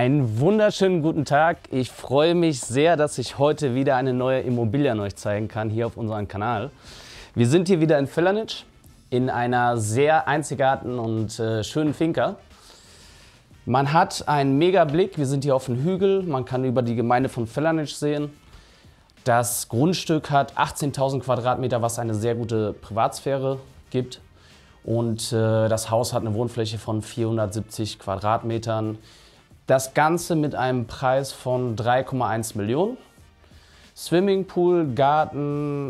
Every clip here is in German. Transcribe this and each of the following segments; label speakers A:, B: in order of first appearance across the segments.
A: Einen wunderschönen guten Tag. Ich freue mich sehr, dass ich heute wieder eine neue Immobilie an euch zeigen kann, hier auf unserem Kanal. Wir sind hier wieder in Fellanitsch, in einer sehr einzigartigen und schönen Finca. Man hat einen mega Blick, wir sind hier auf einem Hügel, man kann über die Gemeinde von Fellanitsch sehen. Das Grundstück hat 18.000 Quadratmeter, was eine sehr gute Privatsphäre gibt. Und das Haus hat eine Wohnfläche von 470 Quadratmetern. Das Ganze mit einem Preis von 3,1 Millionen. Swimmingpool, Garten,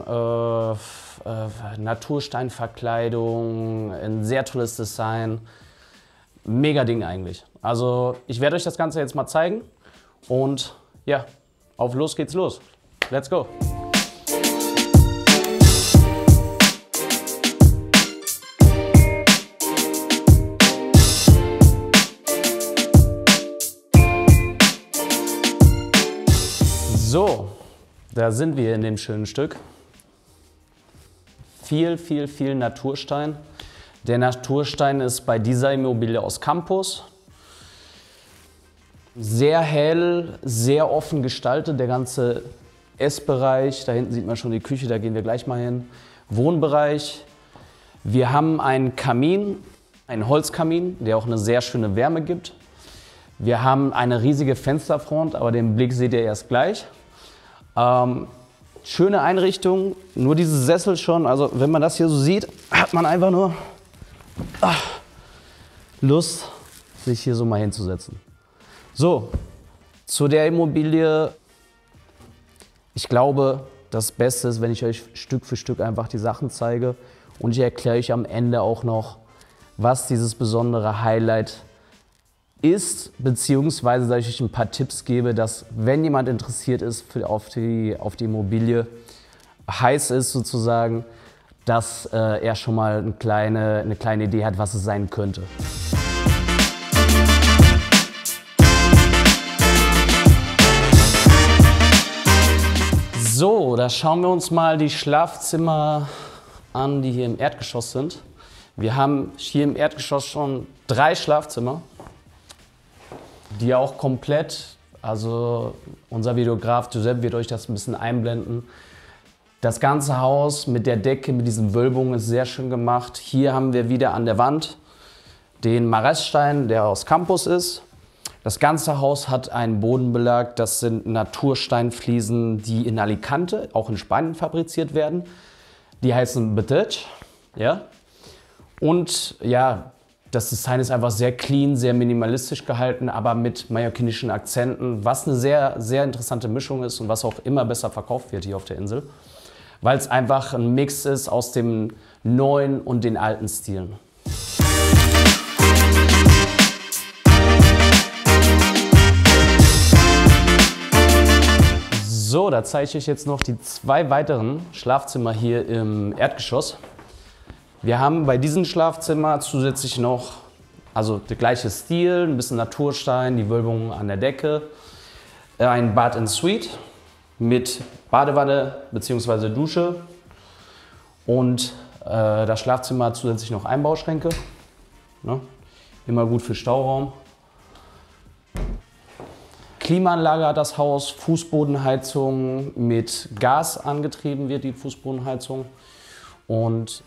A: Natursteinverkleidung, ein sehr tolles Design. Mega Ding eigentlich. Also ich werde euch das Ganze jetzt mal zeigen und ja, auf los geht's los. Let's go! So, da sind wir in dem schönen Stück. Viel Naturstein. Der Naturstein ist bei dieser Immobilie aus Campus. Sehr hell, sehr offen gestaltet, der ganze Essbereich. Da hinten sieht man schon die Küche, da gehen wir gleich mal hin. Wohnbereich. Wir haben einen Kamin, einen Holzkamin, der auch eine sehr schöne Wärme gibt. Wir haben eine riesige Fensterfront, aber den Blick seht ihr erst gleich. Schöne Einrichtung, nur diese Sessel schon, also wenn man das hier so sieht, hat man einfach nur Lust, sich hier so mal hinzusetzen. So, zu der Immobilie. Ich glaube, das Beste ist, wenn ich euch Stück für Stück einfach die Sachen zeige und ich erkläre euch am Ende auch noch, was dieses besondere Highlight ist, beziehungsweise dass ich euch ein paar Tipps gebe, dass wenn jemand interessiert ist auf die Immobilie, heiß ist sozusagen, dass er schon mal eine kleine Idee hat, was es sein könnte. So, da schauen wir uns mal die Schlafzimmer an, die hier im Erdgeschoss sind. Wir haben hier im Erdgeschoss schon 3 Schlafzimmer, die auch komplett, also unser Videograf Giuseppe wird euch das ein bisschen einblenden. Das ganze Haus mit der Decke, mit diesen Wölbungen ist sehr schön gemacht. Hier haben wir wieder an der Wand den Maressstein, der aus Campus ist. Das ganze Haus hat einen Bodenbelag, das sind Natursteinfliesen, die in Alicante, auch in Spanien fabriziert werden. Die heißen Betec, ja. Und ja, das Design ist einfach sehr clean, sehr minimalistisch gehalten, aber mit mallorquinischen Akzenten, was eine sehr interessante Mischung ist und was auch immer besser verkauft wird hier auf der Insel, weil es einfach ein Mix ist aus dem neuen und den alten Stilen. So, da zeige ich euch jetzt noch die 2 weiteren Schlafzimmer hier im Erdgeschoss. Wir haben bei diesem Schlafzimmer zusätzlich noch, also der gleiche Stil, ein bisschen Naturstein, die Wölbung an der Decke, ein Bad en Suite mit Badewanne bzw. Dusche und das Schlafzimmer hat zusätzlich noch Einbauschränke, ne? Immer gut für Stauraum. Klimaanlage hat das Haus, Fußbodenheizung mit Gas angetrieben wird die Fußbodenheizung und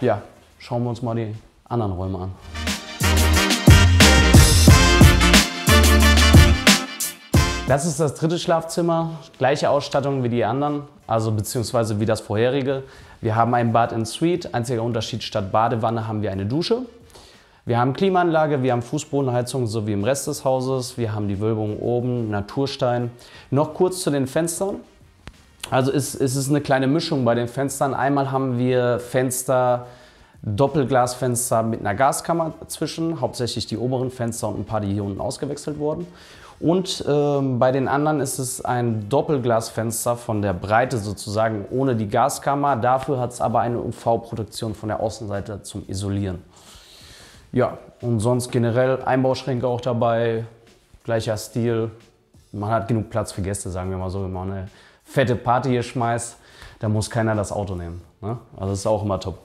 A: ja, schauen wir uns mal die anderen Räume an. Das ist das 3. Schlafzimmer, gleiche Ausstattung wie die anderen, also beziehungsweise wie das vorherige. Wir haben ein Bad en Suite, einziger Unterschied, statt Badewanne haben wir eine Dusche. Wir haben Klimaanlage, wir haben Fußbodenheizung, so wie im Rest des Hauses. Wir haben die Wölbung oben, Naturstein. Noch kurz zu den Fenstern. Also es ist eine kleine Mischung bei den Fenstern. Einmal haben wir Fenster, Doppelglasfenster mit einer Gaskammer dazwischen, hauptsächlich die oberen Fenster und ein paar, die hier unten ausgewechselt wurden. Und bei den anderen ist es ein Doppelglasfenster von der Breite sozusagen ohne die Gaskammer. Dafür hat es aber eine UV-Protektion von der Außenseite zum Isolieren. Ja, und sonst generell Einbauschränke auch dabei, gleicher Stil. Man hat genug Platz für Gäste, sagen wir mal so, wenn man eine fette Party hier schmeißt, da muss keiner das Auto nehmen, ne? Also das ist auch immer top.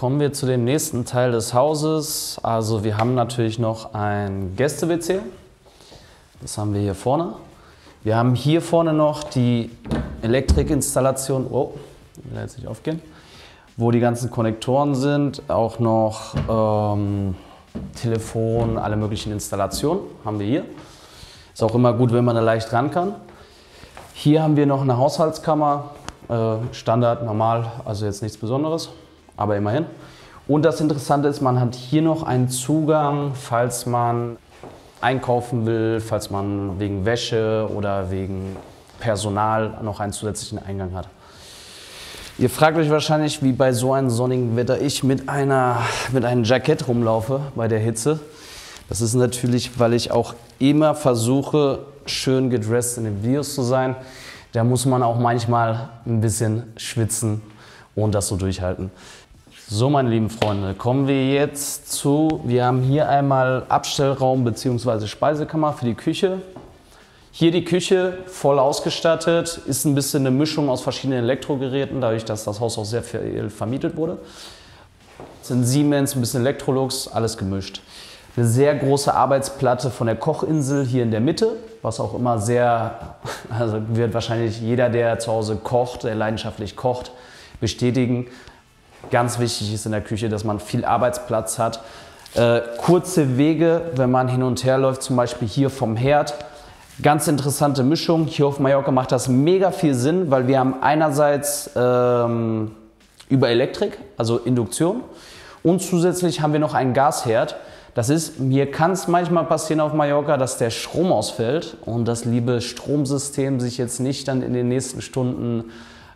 A: kommen wir zu dem nächsten Teil des Hauses. Also wir haben natürlich noch ein Gäste-WC. Das haben wir hier vorne. Wir haben hier vorne noch die Elektrikinstallation, oh, will jetzt nicht aufgehen, wo die ganzen Konnektoren sind, auch noch Telefon, alle möglichen Installationen haben wir hier. Ist auch immer gut, wenn man da leicht ran kann. Hier haben wir noch eine Haushaltskammer, Standard, normal, also jetzt nichts Besonderes, aber immerhin. Und das Interessante ist, man hat hier noch einen Zugang, falls man einkaufen will, falls man wegen Wäsche oder wegen Personal noch einen zusätzlichen Eingang hat. Ihr fragt euch wahrscheinlich, wie bei so einem sonnigen Wetter ich mit einem Jackett rumlaufe bei der Hitze. Das ist natürlich, weil ich auch immer versuche, schön gedresst in den Videos zu sein. Da muss man auch manchmal ein bisschen schwitzen und das so durchhalten. So, meine lieben Freunde, kommen wir jetzt zu, wir haben hier einmal Abstellraum bzw. Speisekammer für die Küche. Hier die Küche voll ausgestattet, ist ein bisschen eine Mischung aus verschiedenen Elektrogeräten, dadurch, dass das Haus auch sehr viel vermietet wurde. Das sind Siemens, ein bisschen Electrolux, alles gemischt. Eine sehr große Arbeitsplatte von der Kochinsel hier in der Mitte, was auch immer also wird wahrscheinlich jeder, der zu Hause kocht, der leidenschaftlich kocht, bestätigen. Ganz wichtig ist in der Küche, dass man viel Arbeitsplatz hat. Kurze Wege, wenn man hin und her läuft, zum Beispiel hier vom Herd. Ganz interessante Mischung. Hier auf Mallorca macht das mega viel Sinn, weil wir haben einerseits über Elektrik, also Induktion, und zusätzlich haben wir noch einen Gasherd. Das ist, mir kann es manchmal passieren auf Mallorca, dass der Strom ausfällt und das liebe Stromsystem sich jetzt nicht dann in den nächsten Stunden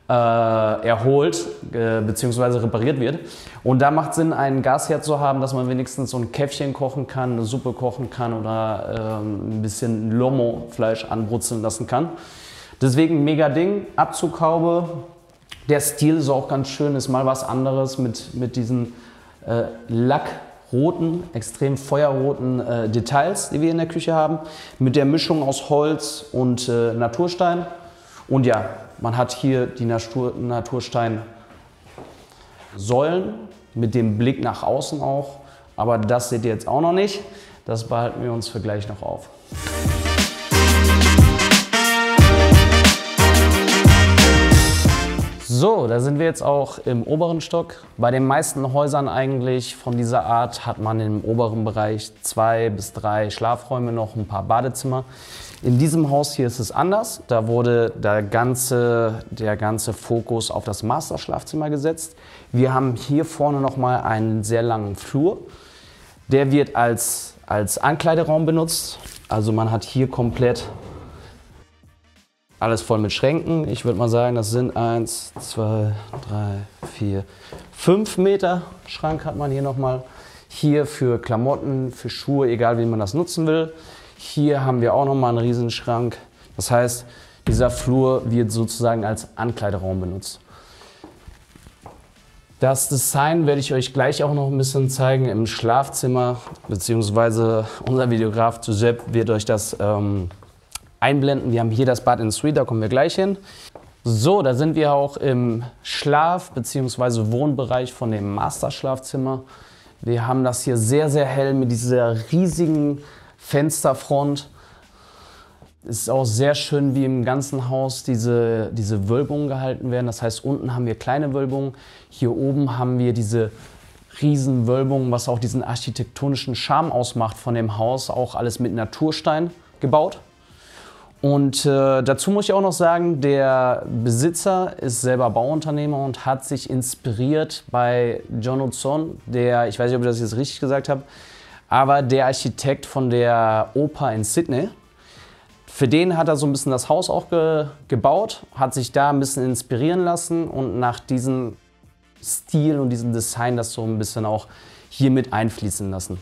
A: erholt bzw. repariert wird. Und da macht Sinn, einen Gasherd zu haben, dass man wenigstens so ein Käffchen kochen kann, eine Suppe kochen kann oder ein bisschen Lomo-Fleisch anbrutzeln lassen kann. Deswegen mega Ding, Abzughaube. Der Stil ist auch ganz schön, ist mal was anderes mit diesen lackroten, extrem feuerroten Details, die wir in der Küche haben. Mit der Mischung aus Holz und Naturstein. Und ja, man hat hier die Natursteinsäulen mit dem Blick nach außen auch. Aber das seht ihr jetzt auch noch nicht. Das behalten wir uns für gleich noch auf. So, da sind wir jetzt auch im oberen Stock. Bei den meisten Häusern eigentlich von dieser Art hat man im oberen Bereich 2 bis 3 Schlafräume, noch ein paar Badezimmer. In diesem Haus hier ist es anders. Da wurde der ganze Fokus auf das Masterschlafzimmer gesetzt. Wir haben hier vorne noch mal einen sehr langen Flur. Der wird als Ankleideraum benutzt. Also man hat hier komplett alles voll mit Schränken. Ich würde mal sagen, das sind 1, 2, 3, 4, 5 Meter Schrank hat man hier noch mal. Hier für Klamotten, für Schuhe, egal wie man das nutzen will. Hier haben wir auch noch mal einen Riesenschrank. Das heißt, dieser Flur wird sozusagen als Ankleideraum benutzt. Das Design werde ich euch gleich auch noch ein bisschen zeigen im Schlafzimmer, beziehungsweise unser Videograf Giuseppe wird euch das einblenden. Wir haben hier das Bad in Suite, da kommen wir gleich hin. So, da sind wir auch im Schlaf- bzw. Wohnbereich von dem Masterschlafzimmer. Wir haben das hier sehr, sehr hell mit dieser riesigen Fensterfront. Es ist auch sehr schön, wie im ganzen Haus diese Wölbungen gehalten werden. Das heißt, unten haben wir kleine Wölbungen, hier oben haben wir diese riesen Wölbungen, was auch diesen architektonischen Charme ausmacht von dem Haus. Auch alles mit Naturstein gebaut. Und dazu muss ich auch noch sagen, der Besitzer ist selber Bauunternehmer und hat sich inspiriert bei John Hudson, der, ich weiß nicht, ob ich das jetzt richtig gesagt habe, aber der Architekt von der Oper in Sydney. Für den hat er so ein bisschen das Haus auch gebaut, hat sich da ein bisschen inspirieren lassen und nach diesem Stil und diesem Design das so ein bisschen auch hier mit einfließen lassen.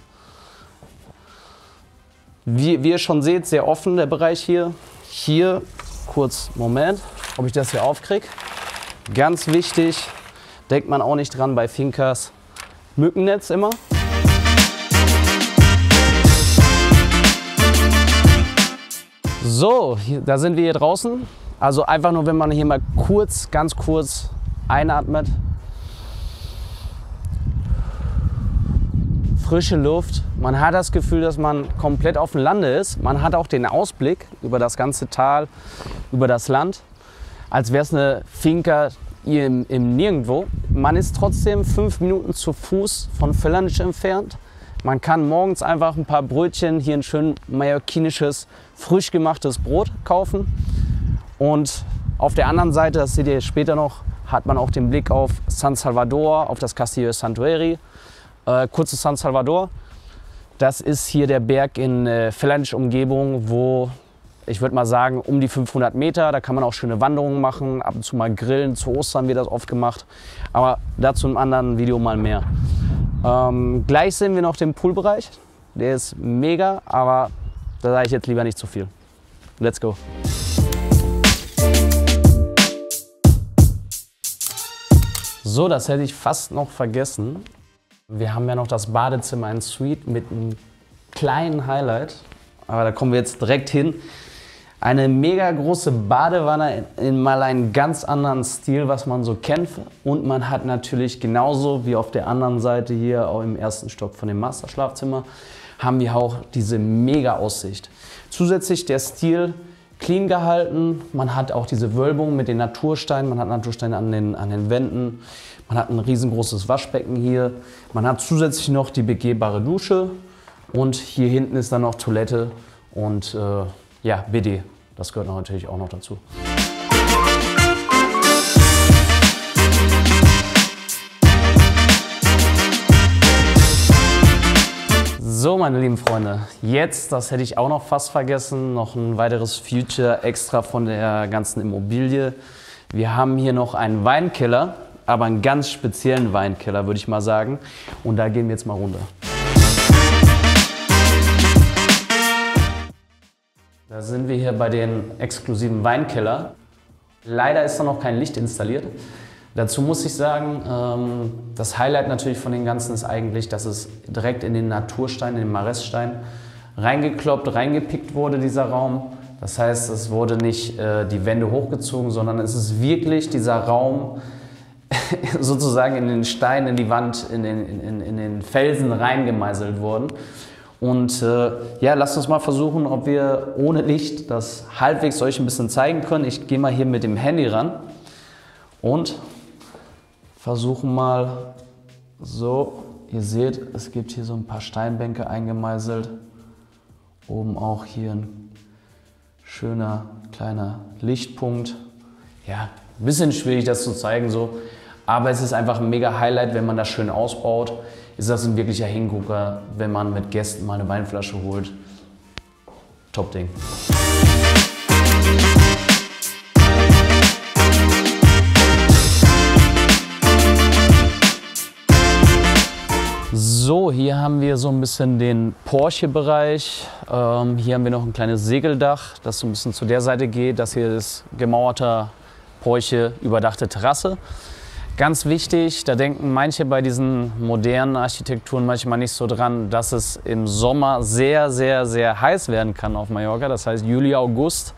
A: Wie ihr schon seht, sehr offen der Bereich hier. Hier, kurz, Moment, ob ich das hier aufkriege. Ganz wichtig, denkt man auch nicht dran bei Fincas, Mückennetz immer. So, da sind wir hier draußen. Also einfach nur, wenn man hier mal kurz, ganz kurz einatmet. frische Luft. Man hat das Gefühl, dass man komplett auf dem Lande ist. Man hat auch den Ausblick über das ganze Tal, über das Land, als wäre es eine Finca hier im Nirgendwo. Man ist trotzdem 5 Minuten zu Fuß von Felanitsch entfernt. Man kann morgens einfach ein paar Brötchen, hier ein schön mallorquinisches, frisch gemachtes Brot kaufen. Und auf der anderen Seite, das seht ihr später noch, hat man auch den Blick auf San Salvador, auf das Castillo Santuari. Kurz zu San Salvador. Das ist hier der Berg in Felanitsch-Umgebung, wo, ich würde mal sagen, um die 500 Meter. Da kann man auch schöne Wanderungen machen, ab und zu mal grillen. Zu Ostern wird das oft gemacht. Aber dazu im anderen Video mal mehr. Gleich sehen wir noch den Poolbereich. Der ist mega, aber da sage ich jetzt lieber nicht zu viel. Let's go! So, das hätte ich fast noch vergessen. Wir haben ja noch das Badezimmer in Suite mit einem kleinen Highlight. Aber da kommen wir jetzt direkt hin. Eine mega große Badewanne in mal einen ganz anderen Stil, was man so kennt. Und man hat natürlich genauso wie auf der anderen Seite hier, auch im ersten Stock von dem Masterschlafzimmer, haben wir auch diese mega Aussicht. Zusätzlich der Stil clean gehalten. Man hat auch diese Wölbung mit den Natursteinen. Man hat Natursteine an den Wänden. Man hat ein riesengroßes Waschbecken hier. Man hat zusätzlich noch die begehbare Dusche. Und hier hinten ist dann noch Toilette und ja, BD. Das gehört natürlich auch noch dazu. So, meine lieben Freunde, jetzt, das hätte ich auch noch fast vergessen, noch ein weiteres Feature extra von der ganzen Immobilie. Wir haben hier noch einen Weinkeller, aber einen ganz speziellen Weinkeller, würde ich mal sagen. Und da gehen wir jetzt mal runter. Da sind wir hier bei den exklusiven Weinkeller. Leider ist da noch kein Licht installiert. Dazu muss ich sagen, das Highlight natürlich von den Ganzen ist eigentlich, dass es direkt in den Naturstein, in den Mareststein reingekloppt, reingepickt wurde, dieser Raum. Das heißt, es wurde nicht die Wände hochgezogen, sondern es ist wirklich dieser Raum sozusagen in den Stein, in die Wand, in den Felsen reingemeißelt worden. Und ja, lasst uns mal versuchen, ob wir ohne Licht das halbwegs euch ein bisschen zeigen können. Ich gehe mal hier mit dem Handy ran und versuchen mal so. Ihr seht, es gibt hier so ein paar Steinbänke eingemeißelt. Oben auch hier ein schöner kleiner Lichtpunkt. Ja, ein bisschen schwierig das zu zeigen so, aber es ist einfach ein mega Highlight, wenn man das schön ausbaut. Ist das ein wirklicher Hingucker, wenn man mit Gästen mal eine Weinflasche holt. Top Ding. So, hier haben wir so ein bisschen den Porsche-Bereich. Hier haben wir noch ein kleines Segeldach, das so ein bisschen zu der Seite geht. Das hier ist gemauerter Porsche, überdachte Terrasse. Ganz wichtig, da denken manche bei diesen modernen Architekturen manchmal nicht so dran, dass es im Sommer sehr, sehr, sehr heiß werden kann auf Mallorca. Das heißt, Juli, August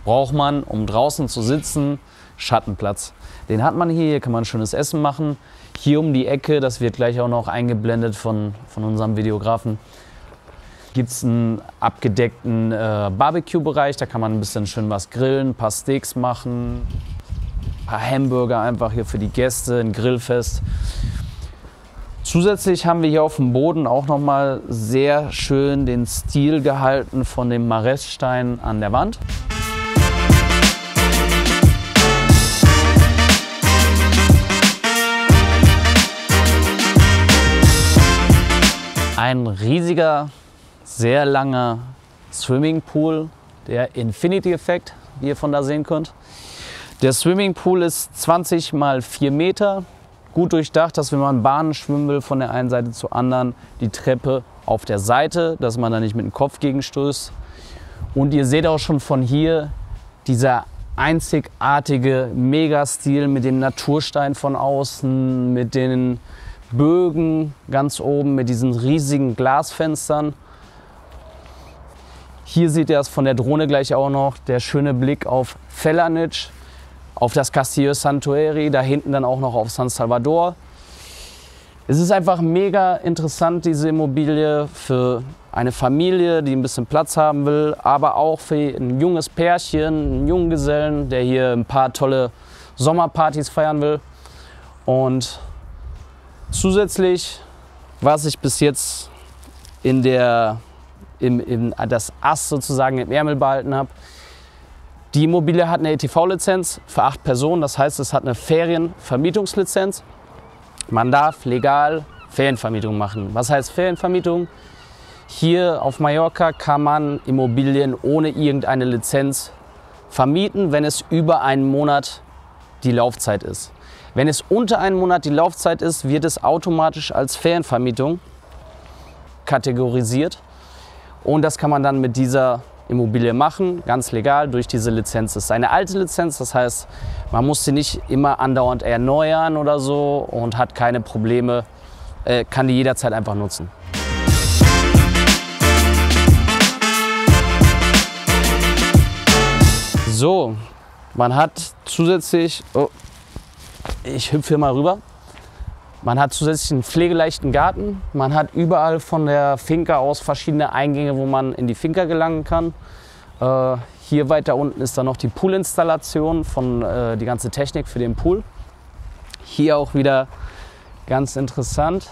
A: braucht man, um draußen zu sitzen, Schattenplatz. Den hat man hier, hier kann man schönes Essen machen. Hier um die Ecke, das wird gleich auch noch eingeblendet von unserem Videografen, gibt es einen abgedeckten Barbecue-Bereich. Da kann man ein bisschen schön was grillen, ein paar Steaks machen. Ein paar Hamburger einfach hier für die Gäste, ein Grillfest. Zusätzlich haben wir hier auf dem Boden auch noch mal sehr schön den Stil gehalten von dem Mareststein an der Wand. Ein riesiger, sehr langer Swimmingpool, der Infinity-Effekt, wie ihr von da sehen könnt. Der Swimmingpool ist 20 mal 4 Meter, gut durchdacht, dass wenn man Bahnen schwimmen will, von der einen Seite zur anderen, die Treppe auf der Seite, dass man da nicht mit dem Kopf gegenstößt. Und ihr seht auch schon von hier dieser einzigartige Megastil mit dem Naturstein von außen, mit den Bögen ganz oben, mit diesen riesigen Glasfenstern. Hier seht ihr es von der Drohne gleich auch noch, der schöne Blick auf Felanitsch, auf das Castillo Santuari, da hinten dann auch noch auf San Salvador. Es ist einfach mega interessant, diese Immobilie für eine Familie, die ein bisschen Platz haben will, aber auch für ein junges Pärchen, einen Junggesellen, der hier ein paar tolle Sommerpartys feiern will. Und zusätzlich, was ich bis jetzt in das Ass sozusagen im Ärmel behalten habe, die Immobilie hat eine ETV-Lizenz für 8 Personen, das heißt, es hat eine Ferienvermietungslizenz. Man darf legal Ferienvermietung machen. Was heißt Ferienvermietung? Hier auf Mallorca kann man Immobilien ohne irgendeine Lizenz vermieten, wenn es über einen Monat die Laufzeit ist. Wenn es unter einen Monat die Laufzeit ist, wird es automatisch als Ferienvermietung kategorisiert. Und das kann man dann mit dieser Immobilie machen, ganz legal durch diese Lizenz. Das ist eine alte Lizenz, das heißt, man muss sie nicht immer andauernd erneuern oder so und hat keine Probleme, kann die jederzeit einfach nutzen. So, man hat zusätzlich, ich hüpfe hier mal rüber, man hat zusätzlich einen pflegeleichten Garten, man hat überall von der Finca aus verschiedene Eingänge, wo man in die Finca gelangen kann. Hier weiter unten ist dann noch die Poolinstallation von die ganze Technik für den Pool. Hier auch wieder ganz interessant.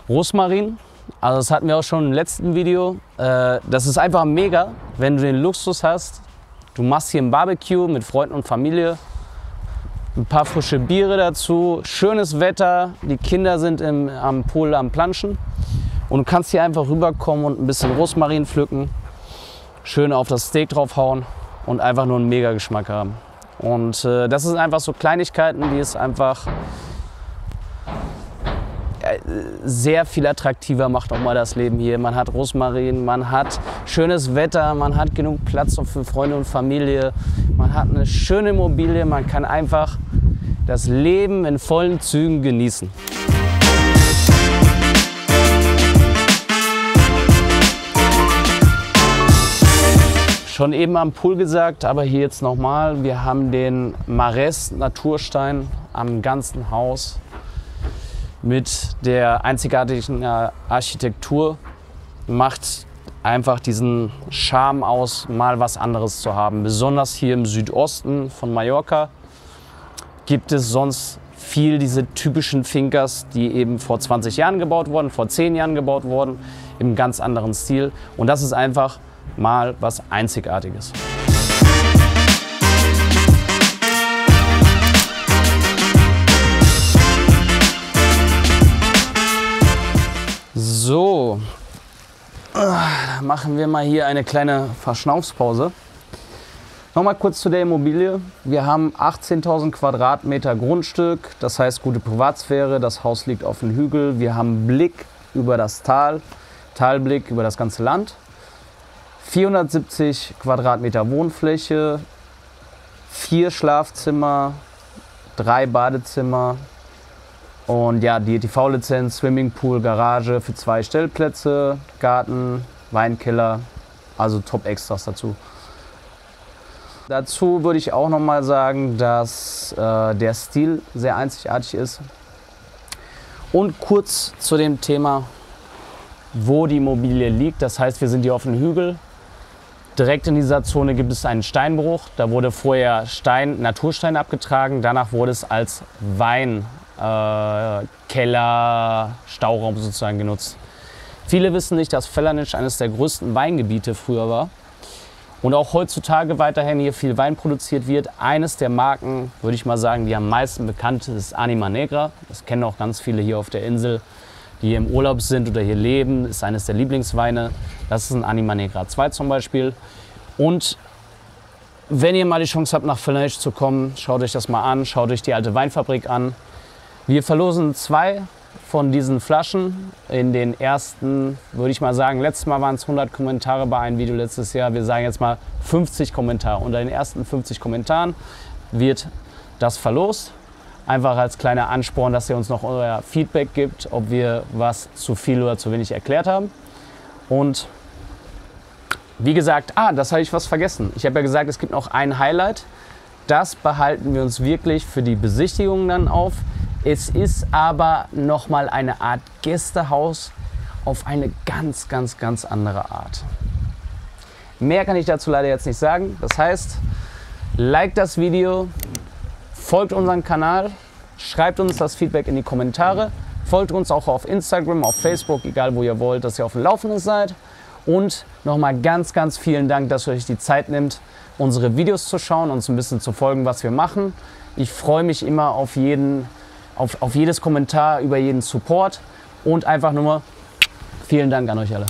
A: Rosmarin, also das hatten wir auch schon im letzten Video. Das ist einfach mega, wenn du den Luxus hast. Du machst hier ein Barbecue mit Freunden und Familie, ein paar frische Biere dazu, schönes Wetter, die Kinder sind am Pool am Planschen und du kannst hier einfach rüberkommen und ein bisschen Rosmarin pflücken, schön auf das Steak draufhauen und einfach nur einen mega Geschmack haben. Und das sind einfach so Kleinigkeiten, die es einfach sehr viel attraktiver macht auch mal das Leben hier. Man hat Rosmarin, man hat schönes Wetter, man hat genug Platz für Freunde und Familie, man hat eine schöne Immobilie, man kann einfach das Leben in vollen Zügen genießen. Schon eben am Pool gesagt, aber hier jetzt nochmal, wir haben den Mares Naturstein am ganzen Haus mit der einzigartigen Architektur, macht einfach diesen Charme aus, mal was anderes zu haben. Besonders hier im Südosten von Mallorca gibt es sonst viel diese typischen Fincas, die eben vor 20 Jahren gebaut wurden, vor 10 Jahren gebaut wurden, im ganz anderen Stil. Und das ist einfach mal was Einzigartiges. So, machen wir mal hier eine kleine Verschnaufspause. Nochmal kurz zu der Immobilie. Wir haben 18.000 Quadratmeter Grundstück, das heißt gute Privatsphäre. Das Haus liegt auf dem Hügel. Wir haben Blick über das Tal, Talblick über das ganze Land. 470 Quadratmeter Wohnfläche, 4 Schlafzimmer, 3 Badezimmer. Und ja, die ETV-Lizenz, Swimmingpool, Garage für 2 Stellplätze, Garten, Weinkeller, also Top-Extras dazu. Dazu würde ich auch noch mal sagen, dass der Stil sehr einzigartig ist. Und kurz zu dem Thema, wo die Immobilie liegt. Das heißt, wir sind hier auf einem Hügel. Direkt in dieser Zone gibt es einen Steinbruch. Da wurde vorher Naturstein abgetragen. Danach wurde es als Keller, Stauraum sozusagen genutzt. Viele wissen nicht, dass Felanitsch eines der größten Weingebiete früher war und auch heutzutage weiterhin hier viel Wein produziert wird. Eines der Marken, würde ich mal sagen, die am meisten bekannt ist Anima Negra. Das kennen auch ganz viele hier auf der Insel, die hier im Urlaub sind oder hier leben. Ist eines der Lieblingsweine. Das ist ein Anima Negra 2 zum Beispiel. Und wenn ihr mal die Chance habt, nach Felanitsch zu kommen, schaut euch das mal an, schaut euch die alte Weinfabrik an. Wir verlosen 2 von diesen Flaschen. In den ersten, würde ich mal sagen, letztes Mal waren es 100 Kommentare bei einem Video letztes Jahr. Wir sagen jetzt mal 50 Kommentare. Unter den ersten 50 Kommentaren wird das verlost. Einfach als kleiner Ansporn, dass ihr uns noch euer Feedback gibt, ob wir was zu viel oder zu wenig erklärt haben. Und wie gesagt, das habe ich was vergessen. Ich habe ja gesagt, es gibt noch ein Highlight. Das behalten wir uns wirklich für die Besichtigung dann auf. Es ist aber nochmal eine Art Gästehaus auf eine ganz, ganz, ganz andere Art. Mehr kann ich dazu leider jetzt nicht sagen. Das heißt, like das Video, folgt unserem Kanal, schreibt uns das Feedback in die Kommentare, folgt uns auch auf Instagram, auf Facebook, egal wo ihr wollt, dass ihr auf dem Laufenden seid. Und nochmal ganz, ganz vielen Dank, dass ihr euch die Zeit nehmt, unsere Videos zu schauen, uns ein bisschen zu folgen, was wir machen. Ich freue mich immer auf jedes Kommentar, über jeden Support und einfach nur vielen Dank an euch alle.